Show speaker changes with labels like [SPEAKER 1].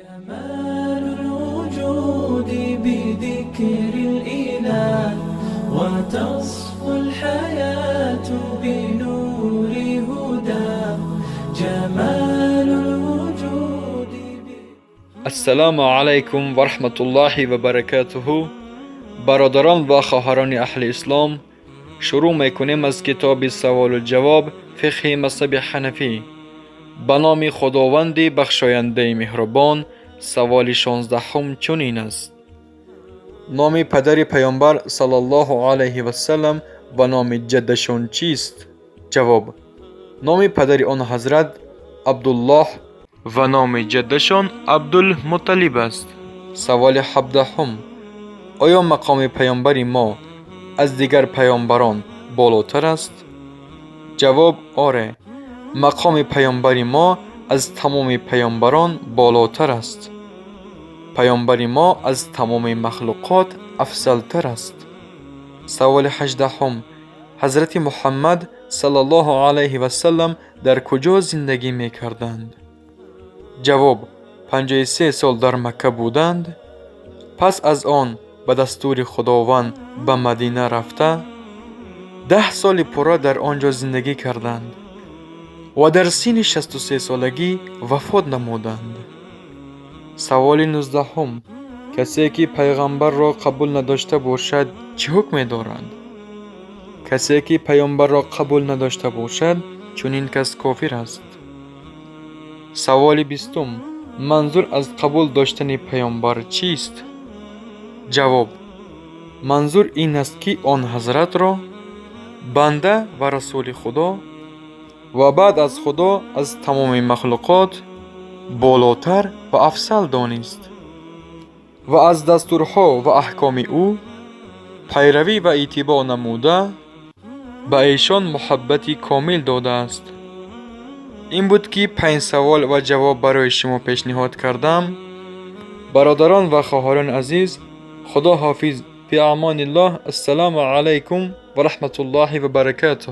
[SPEAKER 1] كمال الوجود بذكر الإله وتصفو الحياة بنور هداه جمال الوجود
[SPEAKER 2] السلام علیکم و رحمت الله و برکاته. برادران و خواهران اهل اسلام، شروع میکنیم از کتاب سوال و جواب فقه مذهب حنفی. به نام خداوند بخشاینده مهربان. سوال 16 چنین است: نام پدر پیامبر صلی الله علیه و سلم و نام جدشان چیست؟ جواب: نام پدر آن حضرت عبدالله و نام جدشان عبدالمطلب است. سوال 17: آیا مقام پیامبر ما از دیگر پیامبران بالاتر است؟ جواب: آره، مقام پیامبر ما از تمام پیامبران بالاتر است. پیامبر ما از تمام مخلوقات افضلتر است. سوال 18: حضرت محمد صلی الله علیه و سلم در کجا زندگی می کردند؟ جواب: 53 سال در مکه بودند. پس از آن به دستور خداوند به مدینه رفته 10 سال پورا در آنجا زندگی کردند و در سن 63 سالگی وفات نمودند. سوال 19: کسی که پیغمبر را قبول نداشته باشد چه حکمی دارد؟ کسی که پیامبر را قبول نداشته باشد چنین کس کافر است. سوال 20: منظور از قبول داشتن پیامبر چیست؟ جواب: منظور این است که آن حضرت را بنده و رسول خدا و بعد از خدا از تمام مخلوقات بالاتر و افضل دانست و از دستورها و احکام او پیروی و اتباع نموده به ایشان محبتی کامل داده است. این بود که 5 سوال و جواب برای شما پیشنهاد کردم. برادران و خواهران عزیز، خدا حافظ. فی امان الله. السلام علیکم و رحمت الله و برکاته.